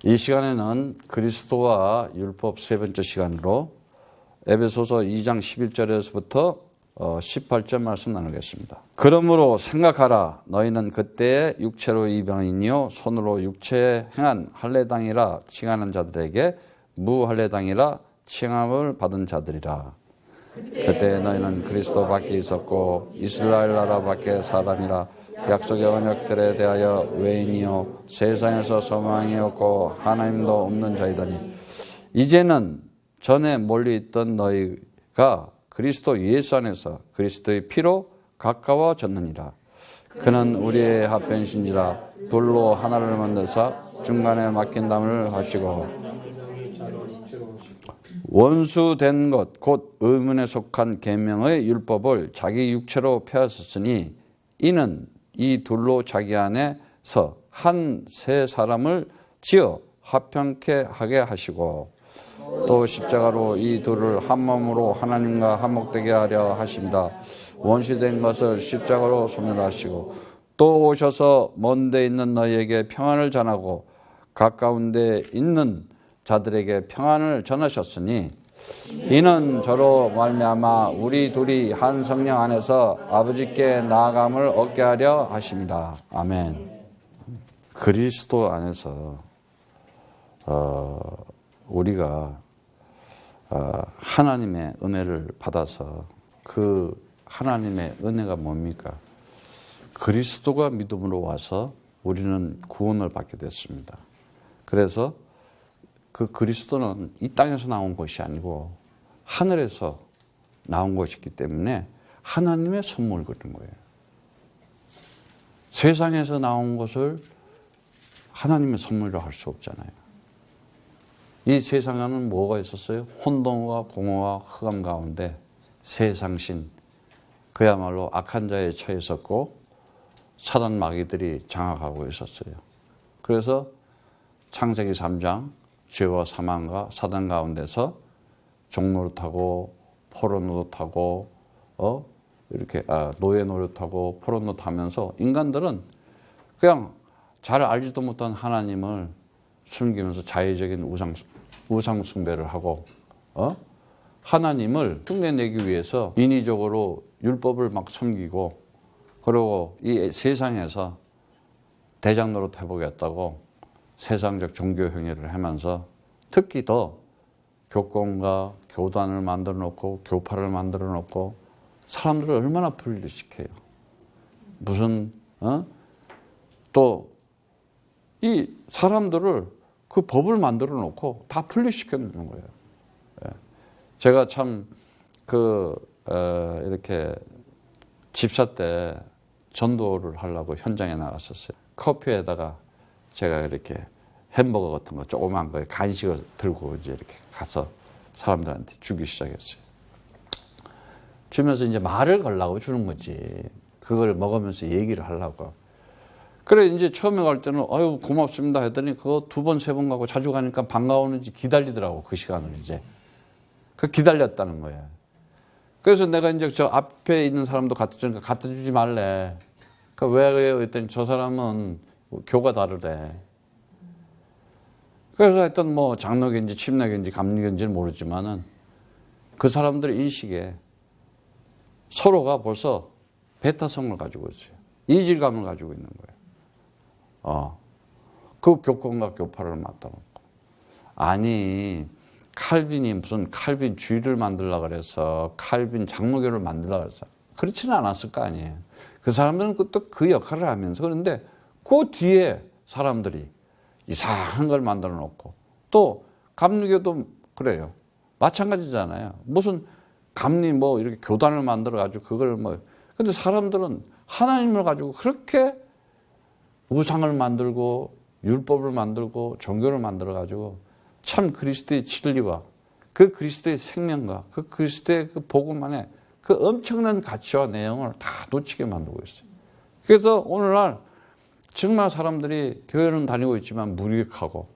이 시간에는 그리스도와 율법 세 번째 시간으로 에베소서 2장 11절에서부터 18절 말씀 나누겠습니다. 그러므로 생각하라. 너희는 그때의 육체로 이방인이요 손으로 육체에 행한 할례당이라 칭하는 자들에게 무할례당이라 칭함을 받은 자들이라. 그때 너희는 그리스도 밖에 있었고 이스라엘 나라 밖에 사람이라 약속의 언약들에 대하여 외인이요 세상에서 소망이 없고 하나님도 없는 자이더니 이제는 전에 멀리 있던 너희가 그리스도 예수 안에서 그리스도의 피로 가까워졌느니라. 그는 우리의 합변신지라 돌로 하나를 만드사 중간에 막힌 담을 하시고 원수된 것 곧 의문에 속한 계명의 율법을 자기 육체로 폐하셨으니 이는 이 둘로 자기 안에서 한 세 사람을 지어 화평케 하게 하시고 또 십자가로 이 둘을 한 몸으로 하나님과 한목되게 하려 하십니다. 원수된 것을 십자가로 소멸하시고 또 오셔서 먼 데 있는 너희에게 평안을 전하고 가까운 데 있는 자들에게 평안을 전하셨으니 이는 저로 말미암아 우리 둘이 한 성령 안에서 아버지께 나아감을 얻게 하려 하십니다. 아멘. 그리스도 안에서 우리가 하나님의 은혜를 받아서 그 하나님의 은혜가 뭡니까? 그리스도가 믿음으로 와서 우리는 구원을 받게 됐습니다. 그래서 그 그리스도는 이 땅에서 나온 것이 아니고 하늘에서 나온 것이기 때문에 하나님의 선물을 그린 거예요. 세상에서 나온 것을 하나님의 선물로 할 수 없잖아요. 이 세상에는 뭐가 있었어요? 혼돈과 공허와 흑암 가운데 세상신, 그야말로 악한 자에 처해 있었고 사단 마귀들이 장악하고 있었어요. 그래서 창세기 3장 죄와 사망과 사단 가운데서 종노릇하고 포로노릇하고 이렇게 노예 노릇하고 포로노릇하면서 인간들은 그냥 잘 알지도 못한 하나님을 숨기면서 자의적인 우상 숭배를 하고 하나님을 흉내내기 위해서 인위적으로 율법을 막 섬기고 그리고 이 세상에서 대장 노릇 해보겠다고 세상적 종교 행위를 하면서 특히 더 교권과 교단을 만들어 놓고 교파를 만들어 놓고 사람들을 얼마나 분리시켜요. 무슨 또 이 사람들을 그 법을 만들어 놓고 다 분리시켜 놓는 거예요. 제가 참 이렇게 집사 때 전도를 하려고 현장에 나갔었어요. 커피에다가 제가 이렇게 햄버거 같은 거 조그만 거에 간식을 들고 이제 이렇게 가서 사람들한테 주기 시작했어요. 주면서 이제 말을 걸라고 주는 거지. 그걸 먹으면서 얘기를 하려고. 그래 이제 처음에 갈 때는 아유 고맙습니다 했더니 그거 2번, 3번 가고 자주 가니까 반가우는지 기다리더라고 그 시간을 이제. 그 기다렸다는 거야. 그래서 내가 이제 저 앞에 있는 사람도 갖다 주니까 갖다 주지 말래. 그 왜 그래요? 했더니 저 사람은 교가 다르래. 그래서 하여튼 뭐 장로교인지 침례교인지 감리교인지는 모르지만은 그 사람들의 인식에 서로가 벌써 배타성을 가지고 있어요. 이질감을 가지고 있는 거예요. 그 교권과 교파를 맞다놓고. 아니, 칼빈이 무슨 칼빈 주의를 만들려고 그래서 칼빈 장로교를 만들려고 그래서 그렇지는 않았을 거 아니에요. 그 사람들은 또 그 역할을 하면서 그런데 그 뒤에 사람들이 이상한 걸 만들어 놓고 또 감리교도 그래요. 마찬가지잖아요. 무슨 감리 뭐 이렇게 교단을 만들어 가지고 그걸 뭐 근데 사람들은 하나님을 가지고 그렇게 우상을 만들고 율법을 만들고 종교를 만들어 가지고 참 그리스도의 진리와 그 그리스도의 생명과 그 그리스도의 그 복음 안에 그 엄청난 가치와 내용을 다 놓치게 만들고 있어요. 그래서 오늘날 정말 사람들이 교회는 다니고 있지만 무익하고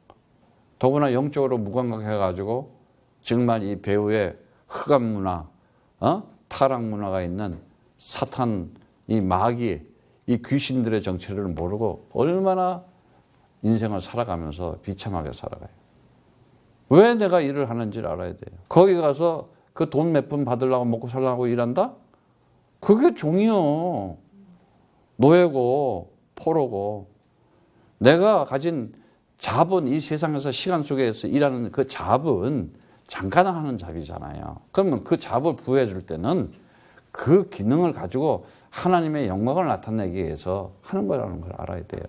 더구나 영적으로 무감각해가지고 정말 이 배후에 흑암 문화, 타락 문화가 있는 사탄, 이 마귀, 이 귀신들의 정체를 모르고 얼마나 인생을 살아가면서 비참하게 살아가요. 왜 내가 일을 하는지를 알아야 돼요. 거기 가서 그 돈 몇 푼 받으려고 먹고 살려고 일한다? 그게 종이요. 노예고 포로고. 내가 가진 잡은 이 세상에서 시간 속에서 일하는 그 잡은 잠깐 하는 잡이잖아요. 그러면 그 잡을 부여해 줄 때는 그 기능을 가지고 하나님의 영광을 나타내기 위해서 하는 거라는 걸 알아야 돼요.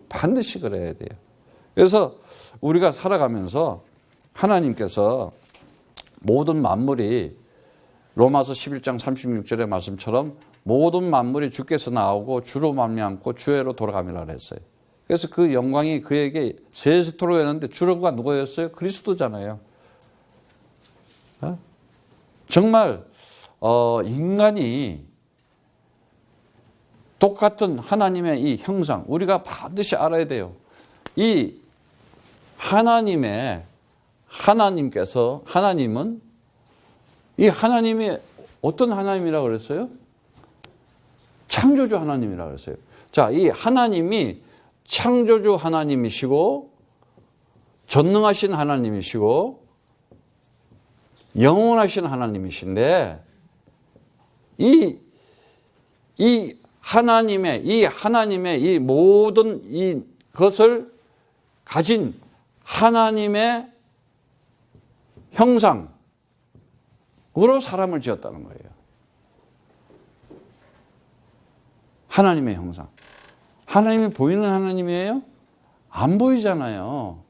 반드시 그래야 돼요. 그래서 우리가 살아가면서 하나님께서 모든 만물이 로마서 11장 36절의 말씀처럼 모든 만물이 주께서 나오고 주로 말미암고 주에로 돌아감이라 그랬어요. 그래서 그 영광이 그에게 세세토록 했는데 주로가 누구였어요? 그리스도잖아요. 정말 인간이 똑같은 하나님의 이 형상, 우리가 반드시 알아야 돼요. 이 하나님은 이 하나님이 어떤 하나님이라고 그랬어요? 창조주 하나님이라고 그랬어요. 자, 이 하나님이 창조주 하나님이시고 전능하신 하나님이시고 영원하신 하나님이신데 이 하나님의 이 모든 이 것을 가진 하나님의 형상으로 사람을 지었다는 거예요. 하나님의 형상. 하나님이 보이는 하나님이에요? 안 보이잖아요.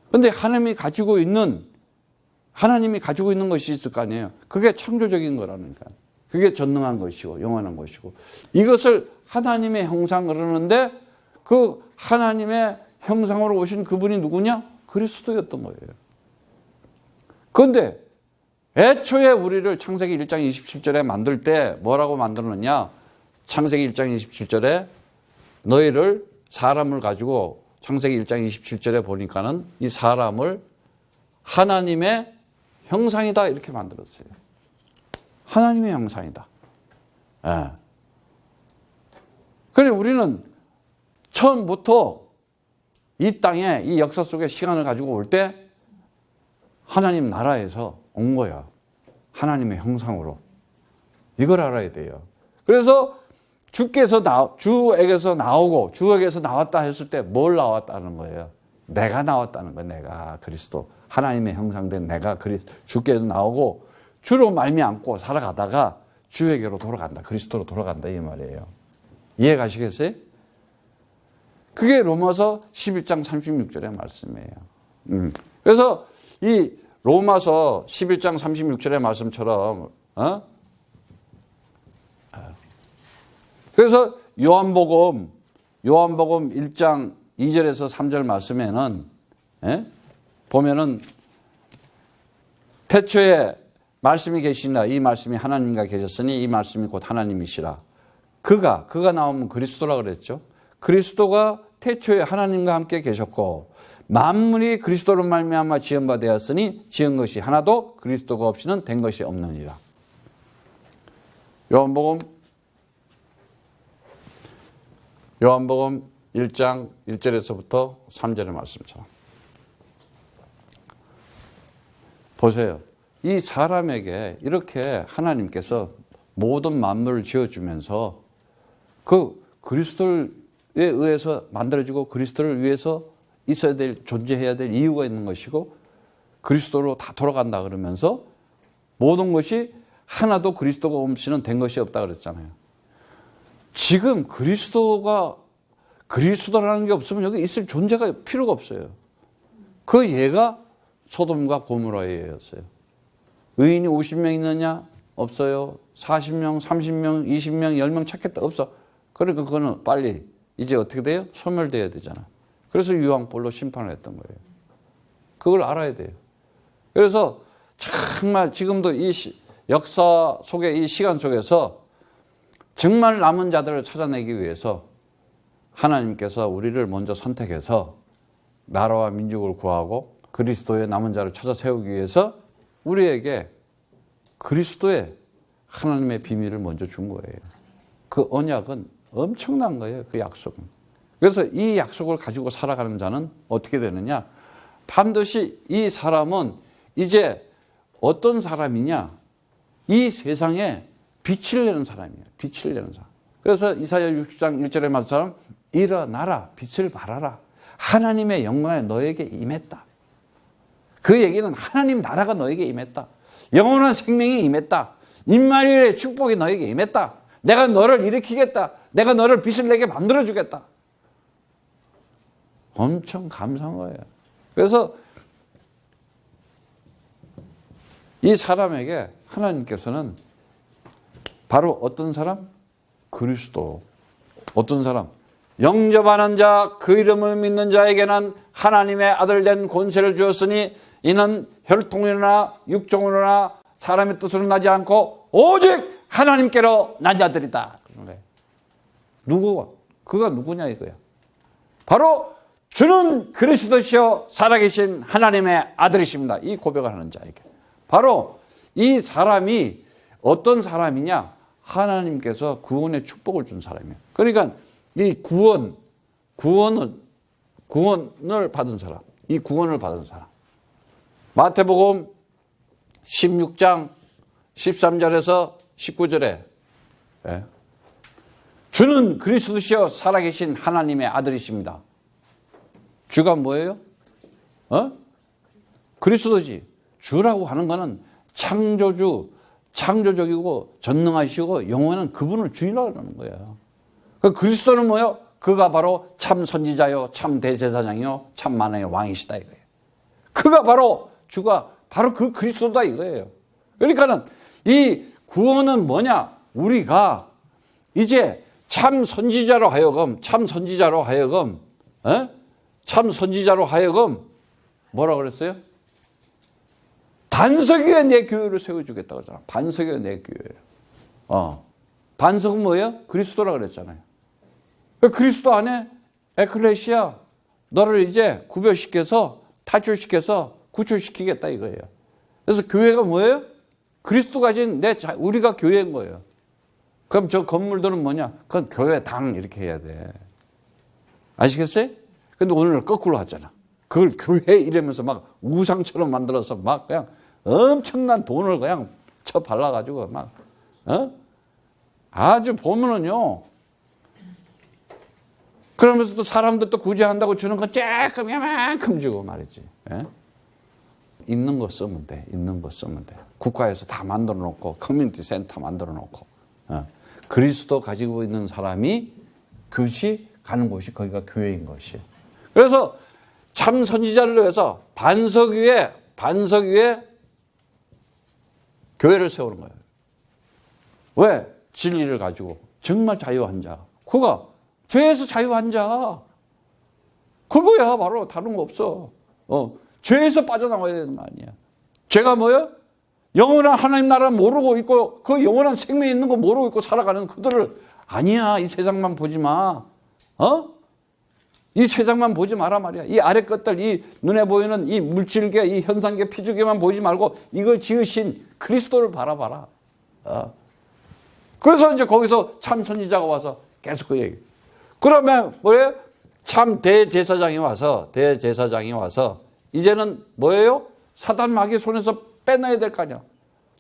그런데 하나님이 가지고 있는 것이 있을 거 아니에요. 그게 창조적인 거라니까. 그게 전능한 것이고 영원한 것이고. 이것을 하나님의 형상 그러는데 그 하나님의 형상으로 오신 그분이 누구냐? 그리스도였던 거예요. 그런데 애초에 우리를 창세기 1장 27절에 만들 때 뭐라고 만들었느냐? 창세기 1장 27절에 너희를 사람을 가지고 창세기 1장 27절에 보니까는 이 사람을 하나님의 형상이다 이렇게 만들었어요. 하나님의 형상이다. 예. 그래 우리는 처음부터 이 땅에 이 역사 속에 시간을 가지고 올 때 하나님 나라에서 온 거야. 하나님의 형상으로. 이걸 알아야 돼요. 그래서 주에게서 나오고 주에게서 나왔다 했을 때 뭘 나왔다는 거예요? 내가 나왔다는 거예요. 내가 그리스도. 하나님의 형상된 내가 주께서 나오고 주로 말미암고 살아가다가 주에게로 돌아간다. 그리스도로 돌아간다 이 말이에요. 이해가시겠어요? 그게 로마서 11장 36절의 말씀이에요. 그래서 이 로마서 11장 36절의 말씀처럼 그래서 요한복음 1장 2절에서 3절 말씀에는 보면은 태초에 말씀이 계시나 이 말씀이 하나님과 계셨으니 이 말씀이 곧 하나님이시라. 그가 나오면 그리스도라 그랬죠. 그리스도가 태초에 하나님과 함께 계셨고 만물이 그리스도로 말미암아 지은 바 되었으니 지은 것이 하나도 그리스도가 없이는 된 것이 없느니라. 요한복음 1장 1절에서부터 3절의 말씀처럼 보세요. 이 사람에게 이렇게 하나님께서 모든 만물을 지어주면서 그 그리스도에 의해서 만들어지고 그리스도를 위해서 있어야 될, 존재해야 될 이유가 있는 것이고 그리스도로 다 돌아간다 그러면서 모든 것이 하나도 그리스도가 없이는 된 것이 없다 그랬잖아요. 지금 그리스도라는 게 없으면 여기 있을 존재가 필요가 없어요. 그 예가 소돔과 고모라였어요. 의인이 50명 있느냐? 없어요. 40명, 30명, 20명, 10명 찾겠다? 없어. 그러니까 그거는 빨리 이제 어떻게 돼요? 소멸돼야 되잖아. 그래서 유황불로 심판을 했던 거예요. 그걸 알아야 돼요. 그래서 정말 지금도 이 역사 속에 이 시간 속에서 정말 남은 자들을 찾아내기 위해서 하나님께서 우리를 먼저 선택해서 나라와 민족을 구하고 그리스도의 남은 자를 찾아 세우기 위해서 우리에게 그리스도의 하나님의 비밀을 먼저 준 거예요. 그 언약은 엄청난 거예요. 그 약속은. 그래서 이 약속을 가지고 살아가는 자는 어떻게 되느냐? 반드시 이 사람은 이제 어떤 사람이냐? 이 세상에 빛을 내는 사람이에요. 빛을 내는 사람. 그래서 이사야 60장 1절에 말처럼 일어나라, 빛을 발하라. 하나님의 영광이 너에게 임했다. 그 얘기는 하나님 나라가 너에게 임했다. 영원한 생명이 임했다. 임마누엘의 축복이 너에게 임했다. 내가 너를 일으키겠다. 내가 너를 빛을 내게 만들어주겠다. 엄청 감사한 거예요. 그래서 이 사람에게 하나님께서는 바로 어떤 사람? 그리스도. 어떤 사람? 영접하는 자, 그 이름을 믿는 자에게는 하나님의 아들 된 권세를 주었으니 이는 혈통이나 육종으로나 사람의 뜻으로 나지 않고 오직 하나님께로 난 자들이다. 누구가? 그가 누구냐 이거야. 바로 주는 그리스도시요 살아계신 하나님의 아들이십니다. 이 고백을 하는 자에게. 바로 이 사람이 어떤 사람이냐? 하나님께서 구원의 축복을 준 사람이에요. 그러니까 이 구원을 받은 사람, 이 구원을 받은 사람. 마태복음 16장 13절에서 19절에 주는 그리스도시요 살아계신 하나님의 아들이십니다. 주가 뭐예요? 그리스도지. 주라고 하는 거는 창조주, 창조적이고 전능하시고 영원한 그분을 주인이라고 하는 거예요. 그 그리스도는 뭐예요? 그가 바로 참 선지자요, 참 대제사장이요, 참 만왕의 왕이시다 이거예요. 그가 바로 주가 바로 그 그리스도다 이거예요. 그러니까는 이 구원은 뭐냐? 우리가 이제 참 선지자로 하여금 뭐라 그랬어요? 반석 위에 내 교회를 세워주겠다고 하잖아. 반석 위에 내 교회. 반석은 뭐예요? 그리스도라 그랬잖아요. 그리스도 안에 에클레시아 너를 이제 구별시켜서 탈출시켜서 구출시키겠다 이거예요. 그래서 교회가 뭐예요? 그리스도 가진 우리가 교회인 거예요. 그럼 저 건물들은 뭐냐? 그건 교회당 이렇게 해야 돼. 아시겠어요? 근데 오늘 거꾸로 하잖아. 그걸 교회 이러면서 막 우상처럼 만들어서 막 그냥 엄청난 돈을 그냥 쳐 발라가지고 막, 아주 보면은요. 그러면서 또 사람들 또 구제한다고 주는 건 조금 이만큼 주고 말이지. 예? 있는 거 쓰면 돼. 있는 거 쓰면 돼. 국가에서 다 만들어 놓고, 커뮤니티 센터 만들어 놓고. 그리스도 가지고 있는 사람이 그것이 가는 곳이 거기가 교회인 것이. 그래서 참 선지자를 위해서 반석 위에 교회를 세우는 거예요. 왜? 진리를 가지고 정말 자유한 자. 그가 죄에서 자유한 자. 그거야 바로 다른 거 없어. 죄에서 빠져나와야 되는 거 아니야. 죄가 뭐예요? 영원한 하나님 나라 모르고 있고 그 영원한 생명이 있는 거 모르고 있고 살아가는 그들을 아니야. 이 세상만 보지 마. 이 세상만 보지 마라 말이야. 이 아래 것들, 이 눈에 보이는 이 물질계, 이 현상계, 피주계만 보지 말고 이걸 지으신 그리스도를 바라봐라. 그래서 이제 거기서 참 선지자가 와서 계속 그 얘기. 그러면 뭐예요? 참 대제사장이 와서 이제는 뭐예요? 사단 마귀 손에서 빼놔야 될 거 아니야.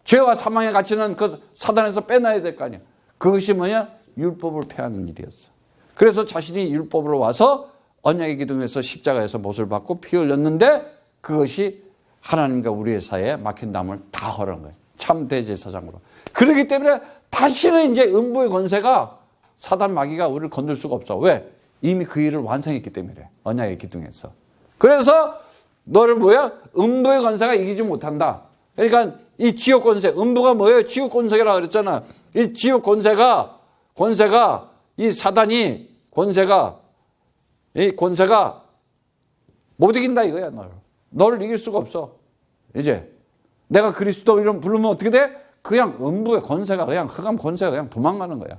죄와 사망에 갇히는 그 사단에서 빼놔야 될 거 아니야. 그것이 뭐냐? 율법을 폐하는 일이었어. 그래서 자신이 율법으로 와서 언약의 기둥에서 십자가에서 못을 받고 피 흘렸는데 그것이 하나님과 우리의 사이에 막힌 담을 다 허는 거예요. 참 대제사장으로. 그렇기 때문에 다시는 이제 음부의 권세가 사단 마귀가 우리를 건들 수가 없어. 왜? 이미 그 일을 완성했기 때문에. 언약의 기둥에서. 그래서 너를 뭐야? 음부의 권세가 이기지 못한다. 그러니까 이 지옥 권세, 음부가 뭐예요? 지옥 권세라고 그랬잖아. 이 지옥 권세가 이 사단이 이 권세가 못 이긴다 이거야, 너를 이길 수가 없어. 이제 내가 그리스도 이름 부르면 어떻게 돼? 그냥 음부의 권세가 그냥 흑암 권세가 그냥 도망가는 거야.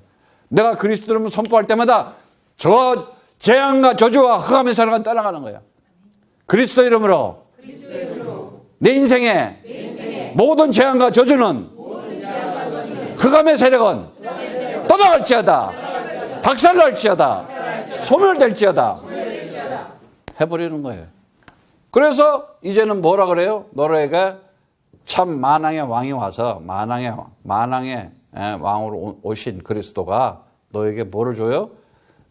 내가 그리스도 이름을 선포할 때마다 저 재앙과 저주와 흑암의 세력은 떠나가는 거야. 그리스도 이름으로 내 인생에 모든 재앙과 저주는 흑암의 세력은 떠나갈지어다. 박살날지어다. 소멸될지어다. 해버리는 거예요. 그래서 이제는 뭐라 그래요? 너에게 참 만왕의 왕이 와서 만왕의 왕으로 오신 그리스도가 너에게 뭐를 줘요?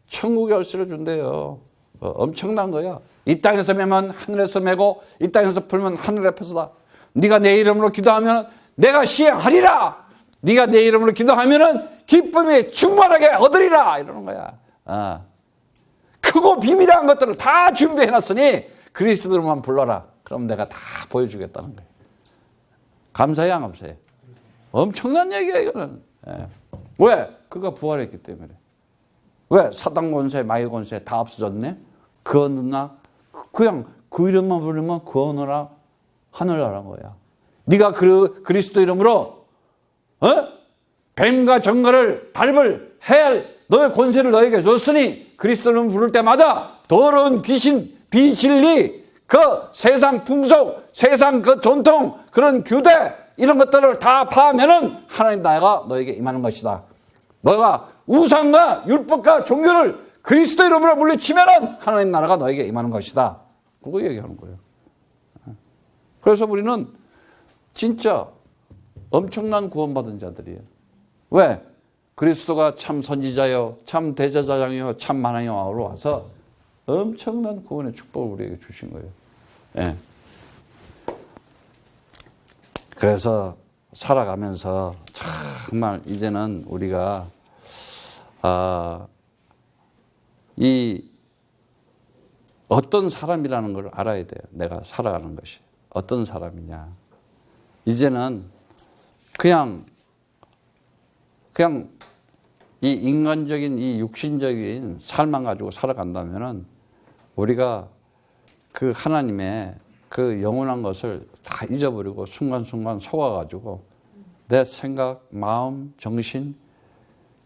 천국의 열쇠를 준대요. 엄청난 거야. 이 땅에서 매면 하늘에서 매고 이 땅에서 풀면 하늘에 펴서다. 네가 내 이름으로 기도하면 내가 시행하리라. 네가 내 이름으로 기도하면 기쁨이 충만하게 얻으리라. 이러는 거야. 크고 비밀한 것들을 다 준비해놨으니 그리스도만 불러라. 그럼 내가 다 보여주겠다는 거예요. 감사해 안 감사해? 엄청난 얘기야 이거는. 왜? 그가 부활했기 때문에. 왜? 사단 권세, 마귀 권세 다 없어졌네? 그 어느 날 그냥 그 이름만 부르면 그 어느 날 하늘나라는 거야. 네가 그리스도 이름으로 뱀과 정갈을 밟을 해할 너의 권세를 너에게 줬으니 그리스도 이름 부를 때마다 더러운 귀신, 비진리, 그 세상 풍속, 세상 그 전통, 그런 규대 이런 것들을 다 파하면은 하나님 나라가 너에게 임하는 것이다. 너가 우상과 율법과 종교를 그리스도 이름으로 물리치면은 하나님 나라가 너에게 임하는 것이다. 그거 얘기하는 거예요. 그래서 우리는 진짜 엄청난 구원받은 자들이에요. 왜? 그리스도가 참 선지자요, 참 대제사장이요, 참 만왕의 왕으로 와서 엄청난 구원의 축복을 우리에게 주신 거예요. 예. 그래서 살아가면서 정말 이제는 우리가 이 어떤 사람이라는 걸 알아야 돼요. 내가 살아가는 것이 어떤 사람이냐. 이제는 그냥 이 인간적인 이 육신적인 삶만 가지고 살아간다면은 우리가 그 하나님의 그 영원한 것을 다 잊어버리고 순간순간 속아가지고 내 생각, 마음, 정신,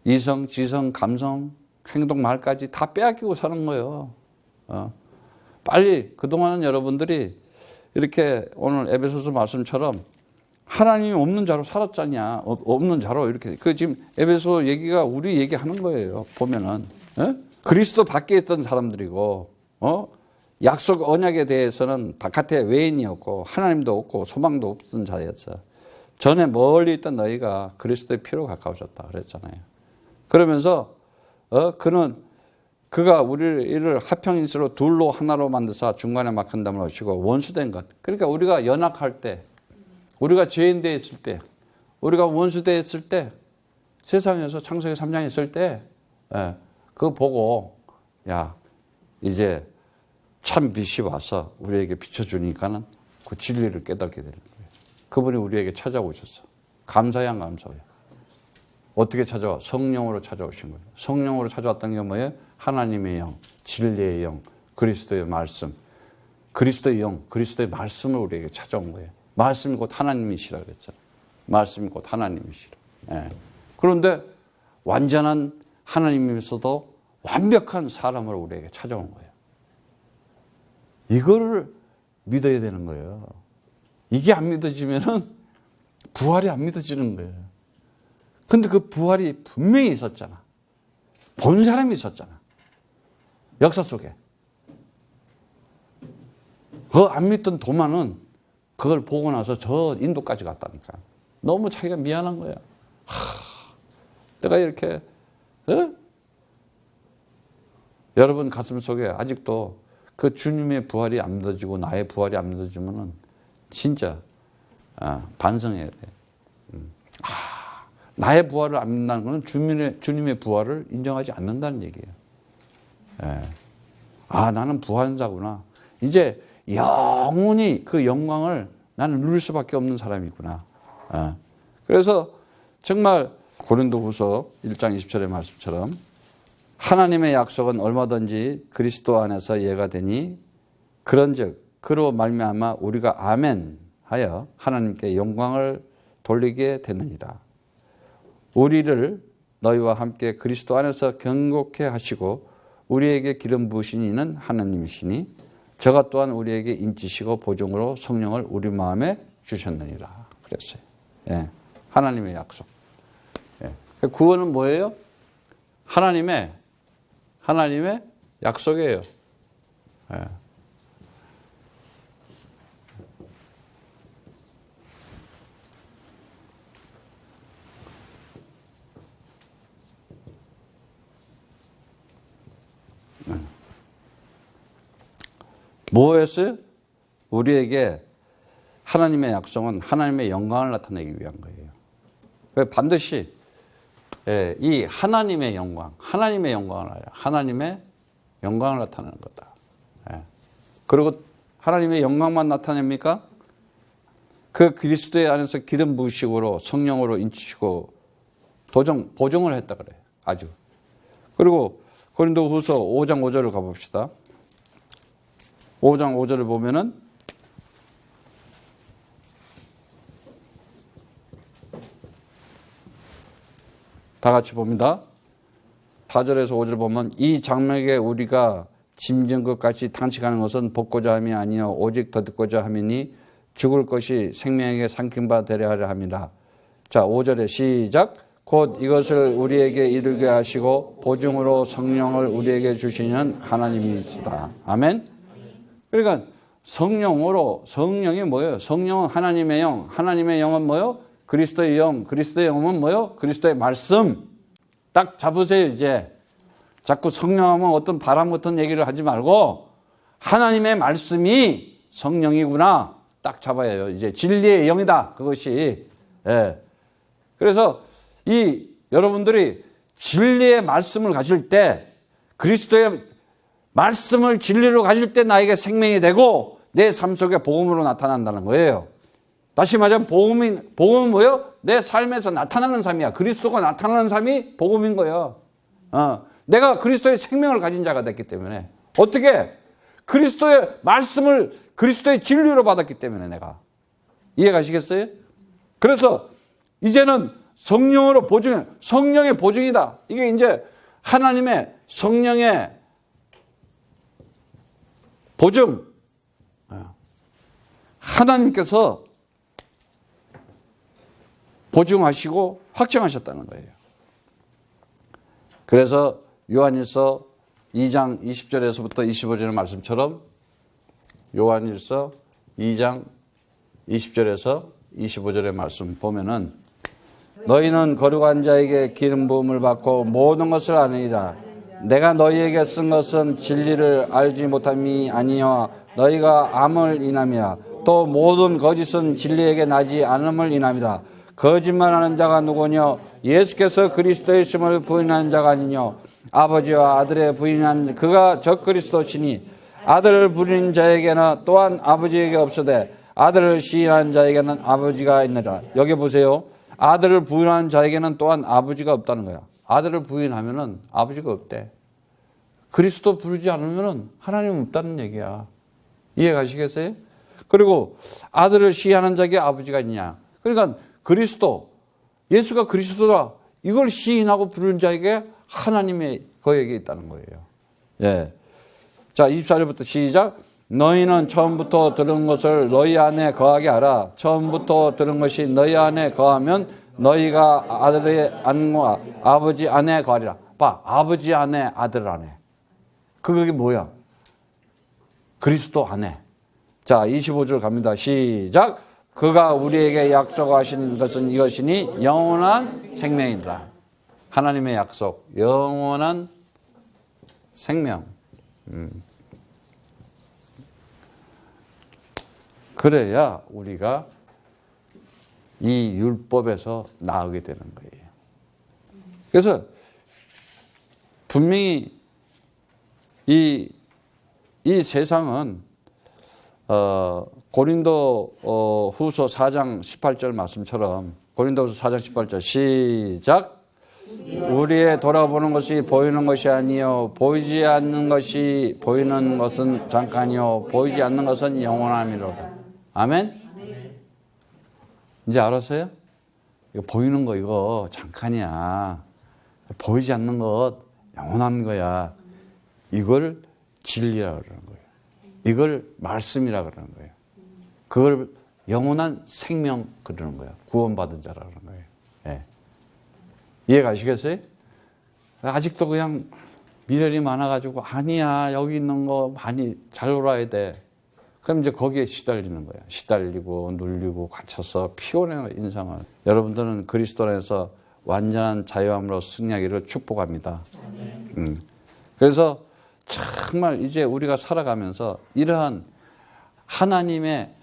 이성, 지성, 감성, 행동, 말까지 다 빼앗기고 사는 거예요. 빨리 그동안은 여러분들이 이렇게 오늘 에베소서 말씀처럼 하나님이 없는 자로 살았잖냐. 없는 자로 이렇게. 그 지금 에베소 얘기가 우리 얘기하는 거예요. 보면은. 그리스도 밖에 있던 사람들이고, 약속 언약에 대해서는 바깥에 외인이었고, 하나님도 없고, 소망도 없던 자였어. 전에 멀리 있던 너희가 그리스도의 피로 가까워졌다. 그랬잖아요. 그러면서, 그가 우리를 하평인수로 둘로 하나로 만드사 중간에 막힌 담을 오시고 원수된 것. 그러니까 우리가 연약할 때, 우리가 죄인되어 있을 때, 우리가 원수되어 있을 때, 세상에서 창세기 3장에 있을 때, 그거 보고, 야, 이제 참 빛이 와서 우리에게 비춰주니까는 그 진리를 깨닫게 되는 거예요. 그분이 우리에게 찾아오셨어. 감사해 안 감사해요? 어떻게 찾아와? 성령으로 찾아오신 거예요. 성령으로 찾아왔던 게 뭐예요? 하나님의 영, 진리의 영, 그리스도의 말씀, 그리스도의 영, 그리스도의 말씀을 우리에게 찾아온 거예요. 말씀이 곧 하나님이시라 그랬잖아요. 말씀이 곧 하나님이시라. 그런데 완전한 하나님이면서도 완벽한 사람으로 우리에게 찾아온 거예요. 이거를 믿어야 되는 거예요. 이게 안 믿어지면은 부활이 안 믿어지는 거예요. 근데 그 부활이 분명히 있었잖아. 본 사람이 있었잖아. 역사 속에. 그 안 믿던 도마는 그걸 보고 나서 저 인도까지 갔다니까. 너무 자기가 미안한 거야. 내가 이렇게, 여러분 가슴 속에 아직도 그 주님의 부활이 안 믿어지고 나의 부활이 안 믿어지면은 진짜 반성해야 돼. 나의 부활을 안 믿는다는 것은 주님의 부활을 인정하지 않는다는 얘기예요. 나는 부활자구나. 이제 영원히 그 영광을 나는 누릴 수밖에 없는 사람이구나. 그래서 정말 고린도후서 1장 20절의 말씀처럼 하나님의 약속은 얼마든지 그리스도 안에서 예가 되니 그런즉 그로 말미암아 우리가 아멘 하여 하나님께 영광을 돌리게 되느니라. 우리를 너희와 함께 그리스도 안에서 경고케 하시고 우리에게 기름 부으신 이는 하나님이시니 저가 또한 우리에게 인치시고 보증으로 성령을 우리 마음에 주셨느니라 그랬어요. 하나님의 약속. 구원은 뭐예요? 하나님의 약속이에요. 예. 뭐였어요? 우리에게 하나님의 약속은 하나님의 영광을 나타내기 위한 거예요. 반드시 이 하나님의 영광을 알아요. 하나님의 영광을 나타내는 거다. 그리고 하나님의 영광만 나타냅니까? 그 그리스도의 안에서 기름 부으시고 성령으로 인치시고 보증을 했다 그래요. 아주. 그리고 고린도후서 5장 5절을 가봅시다. 5장 5절을 보면은 다 같이 봅니다. 4절에서 5절 보면 이 장막에 우리가 짐진 것 같이 탄식하는 것은 벗고자 함이 아니요 오직 더 듣고자 함이니 죽을 것이 생명에게 삼킨 바 되려 하려 함이라. 자, 5절에 시작. 곧 이것을 우리에게 이루게 하시고 보증으로 성령을 우리에게 주시는 하나님이시다. 아멘. 그러니까 성령이 뭐예요? 성령은 하나님의 영, 하나님의 영은 뭐예요? 그리스도의 영, 그리스도의 영은 뭐예요? 그리스도의 말씀. 딱 잡으세요, 이제. 자꾸 성령하면 어떤 바람 같은 얘기를 하지 말고 하나님의 말씀이 성령이구나. 딱 잡아야 해요. 이제 진리의 영이다. 그것이. 예. 그래서 여러분들이 진리의 말씀을 가질 때 그리스도의 말씀을 진리로 가질 때 나에게 생명이 되고 내 삶 속에 복음으로 나타난다는 거예요. 다시 말하면 복음은 뭐예요? 내 삶에서 나타나는 삶이야. 그리스도가 나타나는 삶이 복음인 거예요. 내가 그리스도의 생명을 가진 자가 됐기 때문에 어떻게? 그리스도의 말씀을 그리스도의 진리로 받았기 때문에 내가. 이해가시겠어요? 그래서 이제는 성령으로 보증해. 성령의 보증이다. 이게 이제 하나님의 성령의 보증. 하나님께서 보증하시고 확정하셨다는 거예요. 그래서 요한일서 2장 20절에서부터 25절의 말씀처럼 요한일서 2장 20절에서 25절의 말씀 보면은 너희는 거룩한 자에게 기름 부음을 받고 모든 것을 아느니라. 내가 너희에게 쓴 것은 진리를 알지 못함이 아니요 너희가 암을 인함이야. 또 모든 거짓은 진리에게 나지 않음을 인함이다. 거짓말하는 자가 누구뇨? 예수께서 그리스도의 심을 부인하는 자가 아니뇨? 아버지와 아들의 부인한 그가 적 그리스도시니 아들을 부리는 자에게는 또한 아버지에게 없으되 아들을 시인하는 자에게는 아버지가 있느라. 여기 보세요. 아들을 부인하는 자에게는 또한 아버지가 없다는 거야. 아들을 부인하면은 아버지가 없대. 그리스도 부르지 않으면은 하나님 없다는 얘기야. 이해 가시겠어요? 그리고 아들을 시인하는 자에게 아버지가 있냐. 그러니까 그리스도, 예수가 그리스도다. 이걸 시인하고 부르는 자에게 하나님의 거에게 있다는 거예요. 예. 자, 24절부터 시작. 너희는 처음부터 들은 것을 너희 안에 거하게 하라. 처음부터 들은 것이 너희 안에 거하면 너희가 아들의 안과 아버지 안에 거하리라. 봐, 아버지 안에 아들 안에. 그게 뭐야? 그리스도 안에. 자, 25절 갑니다. 시작. 그가 우리에게 약속하신 것은 이것이니 영원한 생명이다. 하나님의 약속, 영원한 생명. 그래야 우리가 이 율법에서 나오게 되는 거예요. 그래서 분명히 이 세상은 고린도 후서 4장 18절 말씀처럼 고린도후서 4장 18절 시작. 우리의 돌아보는 것이 보이는 것이 아니요 보이지 않는 것이 보이는 것은 잠깐이요 보이지 않는 것은 영원함이로다. 아멘? 이제 알았어요? 이거 보이는 거 이거 잠깐이야. 보이지 않는 것 영원한 거야. 이걸 진리라고 그러는 거예요. 이걸 말씀이라 그러는 거예요. 그걸 영원한 생명 그러는 거예요. 구원받은 자라 그러는 거예요. 예. 이해 가시겠어요? 아직도 그냥 미련이 많아가지고 아니야 여기 있는 거 많이 잘 놀아야 돼. 그럼 이제 거기에 시달리는 거야. 시달리고 눌리고 갇혀서 피곤해 인상을. 여러분들은 그리스도 안에서 완전한 자유함으로 승리하기를 축복합니다. 그래서 정말 이제 우리가 살아가면서 이러한 하나님의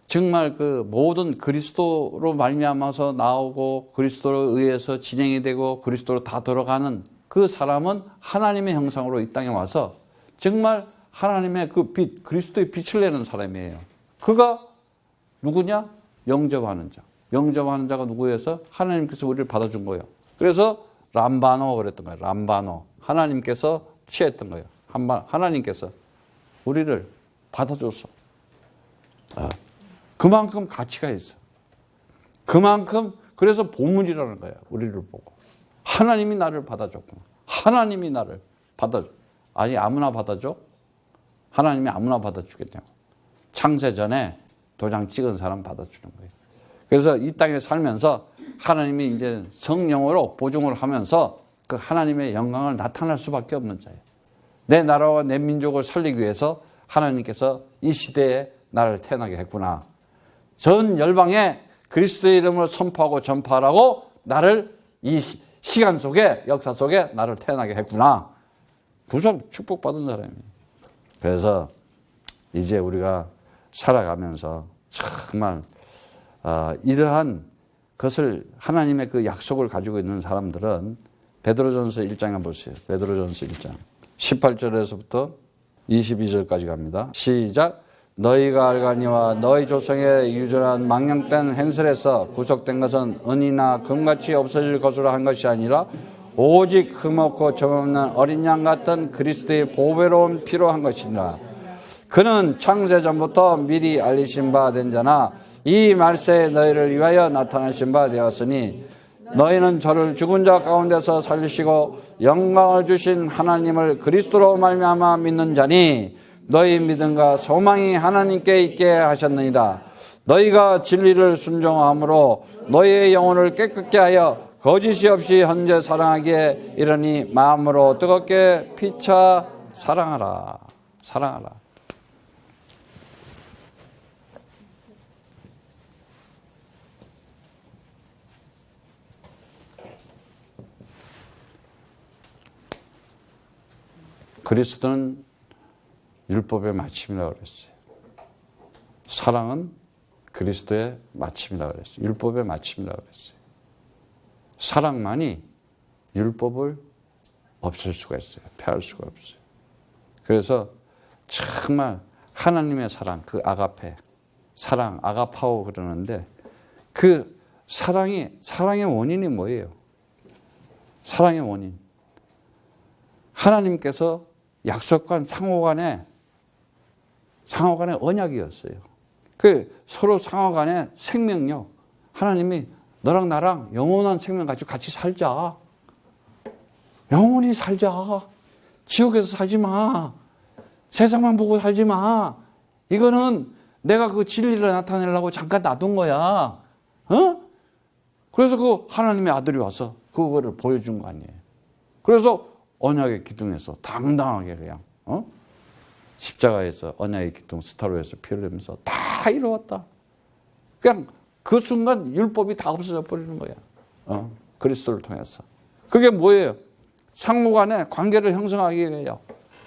정말 그 모든 그리스도로 말미암아서 나오고 그리스도로 의해서 진행이 되고 그리스도로 다 돌아가는 그 사람은 하나님의 형상으로 이 땅에 와서 정말 하나님의 그 빛, 그리스도의 빛을 내는 사람이에요. 그가 누구냐? 영접하는 자. 영접하는 자가 누구여서 하나님께서 우리를 받아준 거예요. 그래서 람바노 그랬던 거예요. 람바노. 하나님께서 취했던 거예요. 하나님께서 우리를 받아줬어. 그만큼 가치가 있어. 그만큼 그래서 보물이라는 거야. 우리를 보고. 하나님이 나를 받아줬구나. 하나님이 나를 받아줘. 아니 아무나 받아줘? 하나님이 아무나 받아주겠냐고. 창세 전에 도장 찍은 사람 받아주는 거예요. 그래서 이 땅에 살면서 하나님이 이제 성령으로 보증을 하면서 그 하나님의 영광을 나타낼 수밖에 없는 자예요. 내 나라와 내 민족을 살리기 위해서 하나님께서 이 시대에 나를 태어나게 했구나. 전 열방에 그리스도의 이름을 선포하고 전파하라고 나를 이 시간 속에 역사 속에 나를 태어나게 했구나. 부정 축복받은 사람이에요. 그래서 이제 우리가 살아가면서 정말 이러한 것을 하나님의 그 약속을 가지고 있는 사람들은 베드로전서 1장에 보세요. 베드로전서 1장 18절에서부터 22절까지 갑니다. 시작. 너희가 알거니와 너희 조상의 유전한 망령된 행설에서 구속된 것은 은이나 금같이 없어질 것으로 한 것이 아니라 오직 흠없고 점없는 어린 양 같은 그리스도의 보배로운 피로 한 것이니라. 그는 창세전부터 미리 알리신 바 된 자나 이 말세에 너희를 위하여 나타나신 바 되었으니 너희는 저를 죽은 자 가운데서 살리시고 영광을 주신 하나님을 그리스도로 말미암아 믿는 자니 너희 믿음과 소망이 하나님께 있게 하셨느니라. 너희가 진리를 순종함으로 너희의 영혼을 깨끗게 하여 거짓이 없이 현재 사랑하기에 이르니 마음으로 뜨겁게 피차 사랑하라. 사랑하라. 그리스도는 율법의 마침이라고 그랬어요. 사랑은 그리스도의 마침이라고 그랬어요. 율법의 마침이라고 그랬어요. 사랑만이 율법을 없앨 수가 있어요. 폐할 수가 없어요. 그래서 정말 하나님의 사랑, 그 아가페, 사랑, 아가파오 그러는데 그 사랑의 원인이 뭐예요? 사랑의 원인. 하나님께서 약속한 상호간의 언약이었어요. 그 서로 상호간의 생명력. 하나님이 너랑 나랑 영원한 생명 가지고 같이 살자. 영원히 살자. 지옥에서 살지 마. 세상만 보고 살지 마. 이거는 내가 그 진리를 나타내려고 잠깐 놔둔 거야. 그래서 그 하나님의 아들이 와서 그거를 보여준 거 아니에요. 그래서 언약의 기둥에서 당당하게 그냥 십자가에서 언약의 기둥 스타로에서 피를 흘리면서 다 이루었다. 그냥 그 순간 율법이 다 없어져 버리는 거야. 그리스도를 통해서. 그게 뭐예요? 상호간의 관계를 형성하기 위해요.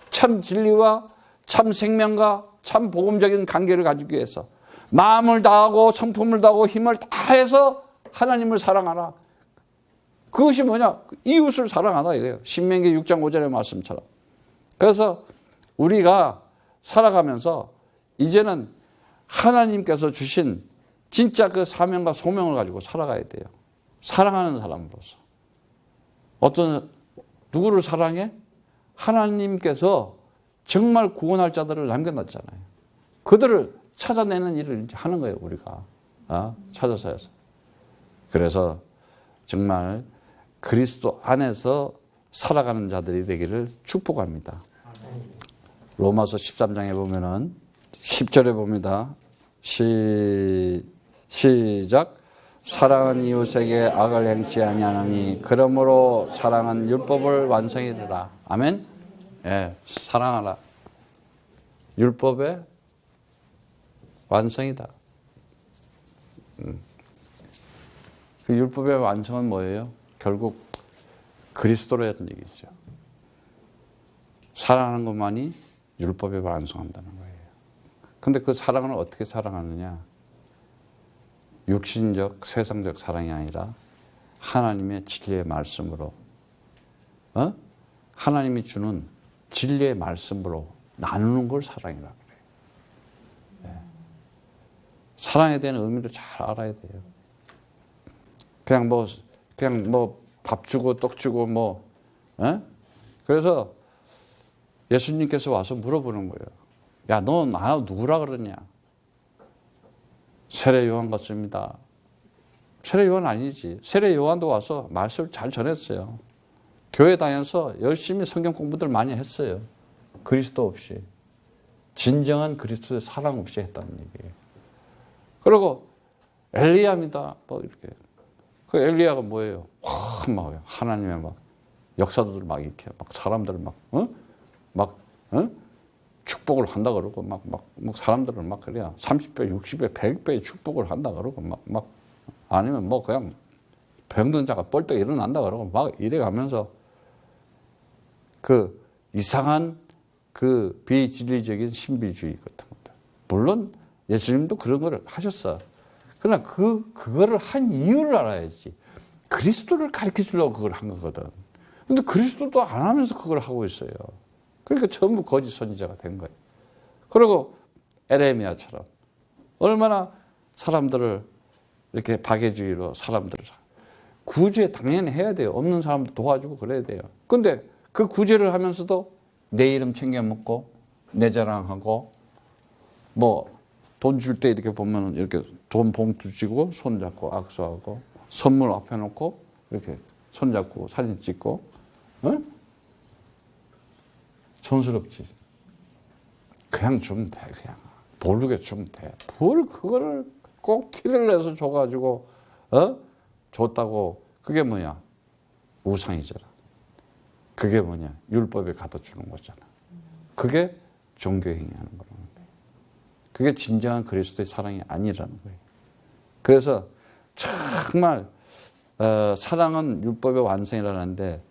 참 진리와 참 생명과 참 복음적인 관계를 가지기 위해서 마음을 다하고 성품을 다하고 힘을 다해서 하나님을 사랑하라. 그것이 뭐냐? 이웃을 사랑하라 이거예요. 신명기 6장 5절의 말씀처럼. 그래서 우리가 살아가면서 이제는 하나님께서 주신 진짜 그 사명과 소명을 가지고 살아가야 돼요. 사랑하는 사람으로서. 누구를 사랑해? 하나님께서 정말 구원할 자들을 남겨놨잖아요. 그들을 찾아내는 일을 이제 하는 거예요, 우리가. 찾아서 해서. 그래서 정말 그리스도 안에서 살아가는 자들이 되기를 축복합니다. 로마서 13장에 보면은 10절에 봅니다. 시작. 사랑은 이웃에게 악을 행치 아니하느니 그러므로 사랑은 율법을 완성이리라. 아멘. 예, 사랑하라. 율법의 완성이다. 그 율법의 완성은 뭐예요? 결국 그리스도라는 얘기죠. 사랑하는 것만이 율법에 완성한다는 거예요. 근데 그 사랑을 어떻게 사랑하느냐? 육신적, 세상적 사랑이 아니라 하나님의 진리의 말씀으로, 하나님이 주는 진리의 말씀으로 나누는 걸 사랑이라고 그래요. 네. 사랑에 대한 의미를 잘 알아야 돼요. 그냥 밥 주고 떡 주고 그래서 예수님께서 와서 물어보는 거예요. 야, 너 나 누구라 그러냐? 세례 요한 같습니다. 세례 요한 아니지. 세례 요한도 와서 말씀을 잘 전했어요. 교회 다녀서 열심히 성경 공부들 많이 했어요. 그리스도 없이. 진정한 그리스도의 사랑 없이 했다는 얘기예요. 그리고 엘리야입니다. 이렇게. 그 엘리야가 뭐예요? 막 하나님의 막 역사들 막 이렇게 막 사람들을 축복을 한다 그러고 막 사람들을 막 그래야 30배, 60배, 100배의 축복을 한다 그러고 아니면 그냥 병든 자가 벌떡 일어난다 그러고 막 이래 가면서 그 이상한 그 비진리적인 신비주의 같은 것들. 물론 예수님도 그런 걸 하셨어. 그러나 그거를 한 이유를 알아야지. 그리스도를 가르쳐 주려고 그걸 한 거거든. 근데 그리스도도 안 하면서 그걸 하고 있어요. 그러니까 전부 거짓 선지자가 된 거예요. 그리고 에레미야처럼 얼마나 사람들을 이렇게 박애주의로 사람들을 구제 당연히 해야 돼요. 없는 사람도 도와주고 그래야 돼요. 근데 그 구제를 하면서도 내 이름 챙겨 먹고 내 자랑하고 돈 줄 때 이렇게 보면 이렇게 돈 봉투 쥐고 손잡고 악수하고 선물 앞에 놓고 이렇게 손잡고 사진 찍고 촌스럽지. 그냥 주면 돼. 그냥 모르게 주면 돼. 뭘 그거를 꼭 티를 내서 줘가지고 줬다고. 그게 뭐냐? 우상이잖아. 그게 뭐냐? 율법에 갖다 주는 거잖아. 그게 종교행위하는 거라는 거예요. 그게 진정한 그리스도의 사랑이 아니라는 거예요. 그래서 정말 사랑은 율법의 완성이라는데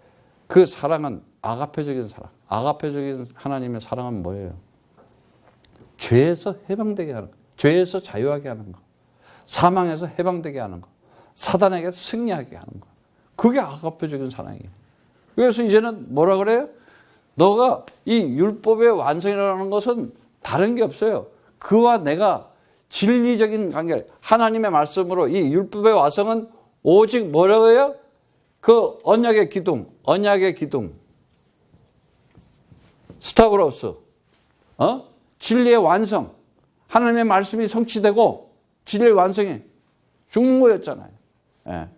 그 사랑은 아가페적인 사랑. 아가페적인 하나님의 사랑은 뭐예요? 죄에서 해방되게 하는 거. 죄에서 자유하게 하는 거. 사망에서 해방되게 하는 거. 사단에게 승리하게 하는 거. 그게 아가페적인 사랑이에요. 그래서 이제는 뭐라 그래요? 너가 이 율법의 완성이라는 것은 다른 게 없어요. 그와 내가 진리적인 관계, 하나님의 말씀으로 이 율법의 완성은 오직 뭐라고 해요? 그 언약의 기둥, 스타브로스, 진리의 완성, 하나님의 말씀이 성취되고 진리의 완성이 죽는 거였잖아요. 예.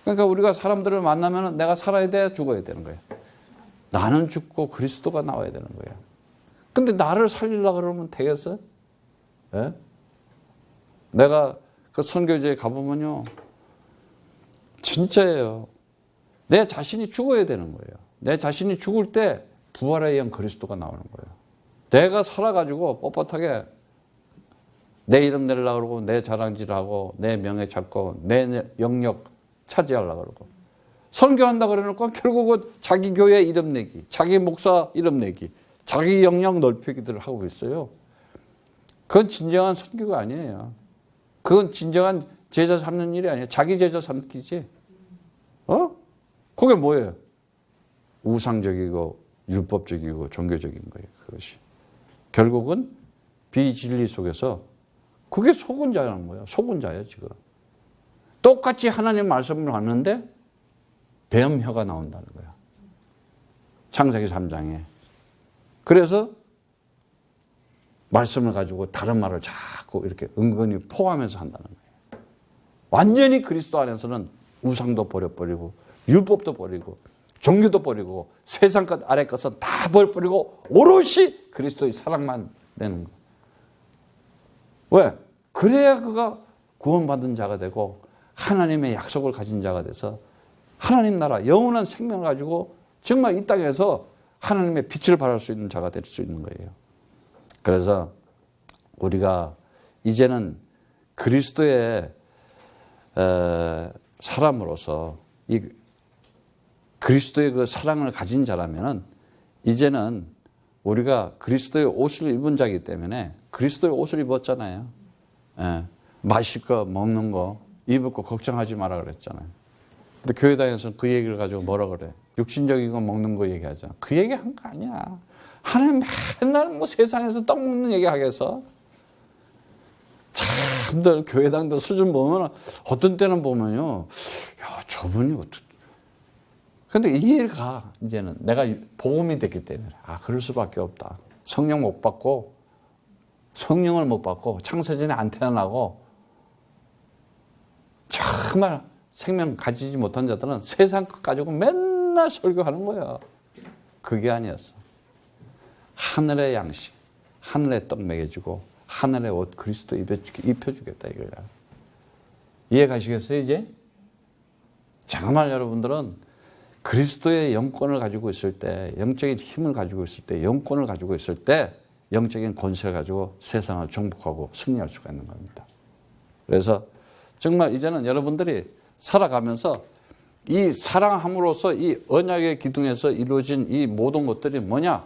그러니까 우리가 사람들을 만나면 내가 살아야 돼, 죽어야 되는 거예요. 나는 죽고 그리스도가 나와야 되는 거예요. 근데 나를 살리려고 그러면 되겠어? 예? 내가 그 선교지에 가보면요, 진짜예요. 내 자신이 죽어야 되는 거예요. 내 자신이 죽을 때 부활의 영 그리스도가 나오는 거예요. 내가 살아가지고 뻣뻣하게 내 이름 내려고 그러고 내 자랑질하고 내 명예 찾고 내 영역 차지하려고 그러고 선교한다 그러니까 결국은 자기 교회 이름 내기, 자기 목사 이름 내기, 자기 영역 넓히기들을 하고 있어요. 그건 진정한 선교가 아니에요. 그건 진정한 제자 삼는 일이 아니에요. 자기 제자 삼기지. 그게 뭐예요? 우상적이고 율법적이고 종교적인 거예요. 그것이. 결국은 비진리 속에서 그게 속은 자라는 거예요. 속은 자예요, 지금. 똑같이 하나님 말씀을 하는데 배엄혀가 나온다는 거예요. 창세기 3장에. 그래서 말씀을 가지고 다른 말을 자꾸 이렇게 은근히 포함해서 한다는 거예요. 완전히 그리스도 안에서는 우상도 버려버리고 율법도 버리고 종교도 버리고 세상 것 아래 것은 다 버려버리고 오롯이 그리스도의 사랑만 내는 거예요. 왜? 그래야 그가 구원받은 자가 되고 하나님의 약속을 가진 자가 돼서 하나님 나라 영원한 생명을 가지고 정말 이 땅에서 하나님의 빛을 발할 수 있는 자가 될 수 있는 거예요. 그래서 우리가 이제는 그리스도의 사람으로서 이 그리스도의 그 사랑을 가진 자라면은 이제는 우리가 그리스도의 옷을 입은 자이기 때문에 그리스도의 옷을 입었잖아요. 예, 마실 거, 먹는 거, 입을 거 걱정하지 마라 그랬잖아요. 근데 교회 다녀서 그 얘기를 가지고 뭐라 그래? 육신적인 거 먹는 거 얘기하잖아. 그 얘기 한 거 아니야. 하나님 맨날 뭐 세상에서 떡 먹는 얘기 하겠어? 참들 교회당도 수준 보면 어떤 때는 보면요. 야, 저분이 어떻게. 근데 이해가 이제는 내가 복음이 됐기 때문에 그럴 수밖에 없다. 성령 못 받고 성령을 못 받고 창세전에 안 태어나고 정말 생명 가지지 못한 자들은 세상 것 가지고 맨날 설교하는 거야. 그게 아니었어. 하늘의 양식, 하늘의 떡 먹여주고 하늘의 옷 그리스도 입혀주겠다 이거야. 이해 가시겠어요 이제? 정말 여러분들은 그리스도의 영권을 가지고 있을 때, 영적인 힘을 가지고 있을 때, 영권을 가지고 있을 때 영적인 권세를 가지고 세상을 정복하고 승리할 수가 있는 겁니다. 그래서 정말 이제는 여러분들이 살아가면서 이 사랑함으로써 이 언약의 기둥에서 이루어진 이 모든 것들이 뭐냐?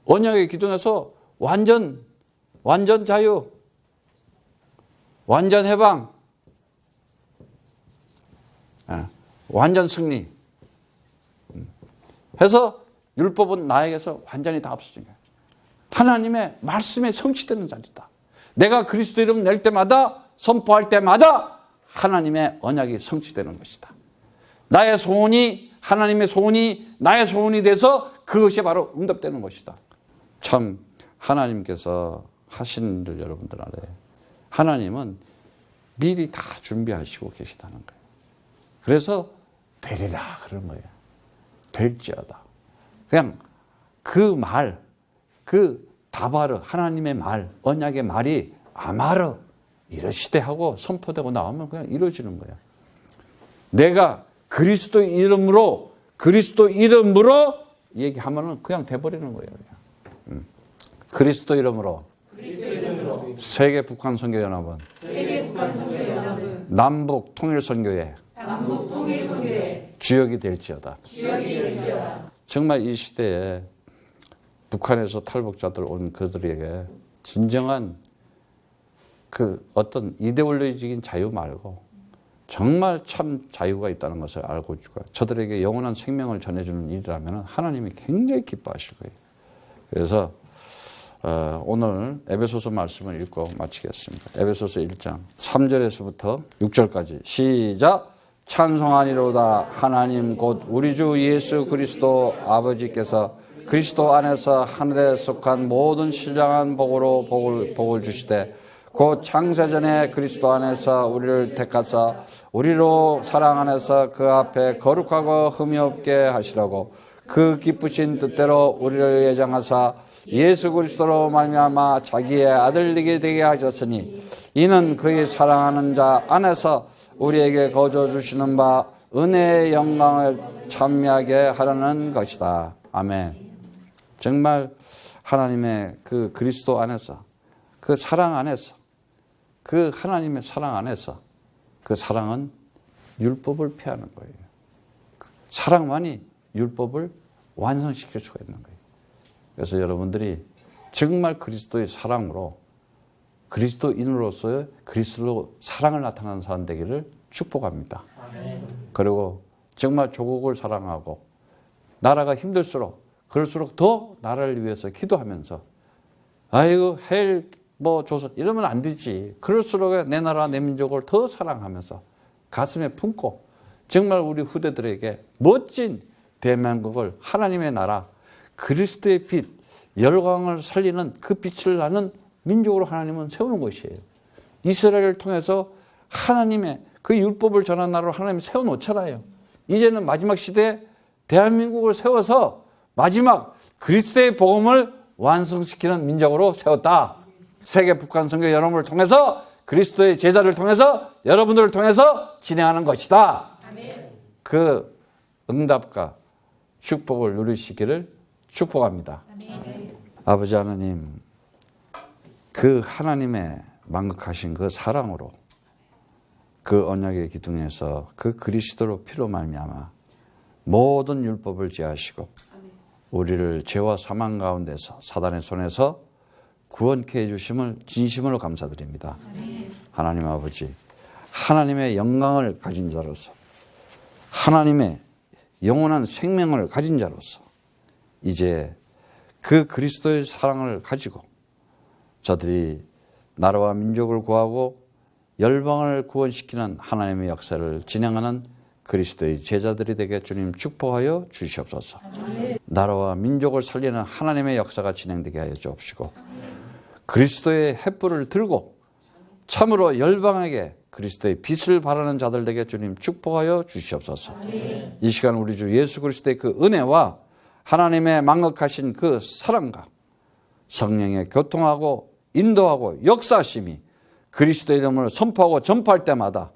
언약의 기둥에서 완전 자유, 완전 해방, 완전 승리 해서 율법은 나에게서 완전히 다 없어진 거예요. 하나님의 말씀에 성취되는 자리다. 내가 그리스도 이름 낼 때마다 선포할 때마다 하나님의 언약이 성취되는 것이다. 나의 소원이 하나님의 소원이 나의 소원이 돼서 그것이 바로 응답되는 것이다. 참 하나님께서 하시는 일 여러분들 알아요. 하나님은 미리 다 준비하시고 계시다는 거예요. 그래서 되리라 그런 거예요. 될지어다. 그냥 그 말, 그 다바르 하나님의 말, 언약의 말이 아마르 이러시되 하고 선포되고 나오면 그냥 이루어지는 거예요. 내가 그리스도 이름으로 얘기하면 그냥 돼버리는 거예요. 그냥. 그리스도 이름으로 세계 북한 선교연합은 남북 통일선교회 주역이 될지어다. 정말 이 시대에 북한에서 탈북자들 온 그들에게 진정한 그 어떤 이데올로기적인 자유 말고 정말 참 자유가 있다는 것을 알고 주고 저들에게 영원한 생명을 전해주는 일이라면 하나님이 굉장히 기뻐하실 거예요. 그래서 오늘 에베소서 말씀을 읽고 마치겠습니다. 에베소서 1장 3절에서부터 6절까지 시작. 찬송하니로다. 하나님 곧 우리 주 예수 그리스도 아버지께서 그리스도 안에서 하늘에 속한 모든 신령한 복으로 복을 주시되 곧 창세전에 그리스도 안에서 우리를 택하사 우리로 사랑 안에서 그 앞에 거룩하고 흠이 없게 하시라고 그 기쁘신 뜻대로 우리를 예정하사 예수 그리스도로 말미암아 자기의 아들에게 되게 하셨으니 이는 그의 사랑하는 자 안에서 우리에게 거저 주시는 바 은혜의 영광을 찬미하게 하려는 것이다. 아멘. 정말 하나님의 그 그리스도 안에서 그 사랑 안에서 그 하나님의 사랑 안에서 그 사랑은 율법을 피하는 거예요. 사랑만이 율법을 완성시킬 수가 있는 거예요. 그래서 여러분들이 정말 그리스도의 사랑으로 그리스도인으로서의 그리스도 사랑을 나타내는 사람 되기를 축복합니다. 아멘. 그리고 정말 조국을 사랑하고 나라가 힘들수록 그럴수록 더 나라를 위해서 기도하면서 아이고 헬 뭐 조선 이러면 안 되지. 그럴수록 내 나라 내 민족을 더 사랑하면서 가슴에 품고 정말 우리 후대들에게 멋진 대한민국을 하나님의 나라 그리스도의 빛 열광을 살리는 그 빛을 나는 민족으로 하나님은 세우는 것이에요. 이스라엘을 통해서 하나님의 그 율법을 전한 나라로 하나님이 세워놓잖아요. 이제는 마지막 시대에 대한민국을 세워서 마지막 그리스도의 복음을 완성시키는 민족으로 세웠다. 세계 북한 선교 여러분을 통해서 그리스도의 제자를 통해서 여러분들을 통해서 진행하는 것이다. 아멘. 그 응답과 축복을 누리시기를 축복합니다. 아버지 하나님, 그 하나님의 만극하신 그 사랑으로 그 언약의 기둥에서 그 그리스도로 피로 말미암아 모든 율법을 제하시고 우리를 죄와 사망 가운데서 사단의 손에서 구원케 해주심을 진심으로 감사드립니다. 하나님 아버지, 하나님의 영광을 가진 자로서, 하나님의 영원한 생명을 가진 자로서 이제 그 그리스도의 사랑을 가지고 저들이 나라와 민족을 구하고 열방을 구원시키는 하나님의 역사를 진행하는 그리스도의 제자들이 되게 주님 축복하여 주시옵소서. 나라와 민족을 살리는 하나님의 역사가 진행되게 하여 주옵시고 그리스도의 횃불을 들고 참으로 열방에게 그리스도의 빛을 발하는 자들 되게 주님 축복하여 주시옵소서. 이 시간 우리 주 예수 그리스도의 그 은혜와 하나님의 만극하신 그 사랑과 성령의 교통하고 인도하고 역사하심이 그리스도의 이름을 선포하고 전파할 때마다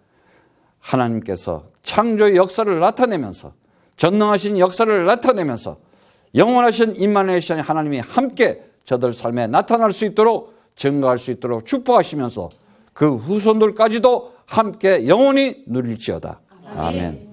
하나님께서 창조의 역사를 나타내면서 전능하신 역사를 나타내면서 영원하신 임마누엘 시간에 하나님이 함께 저들 삶에 나타날 수 있도록 증거할 수 있도록 축복하시면서 그 후손들까지도 함께 영원히 누릴지어다. 아멘.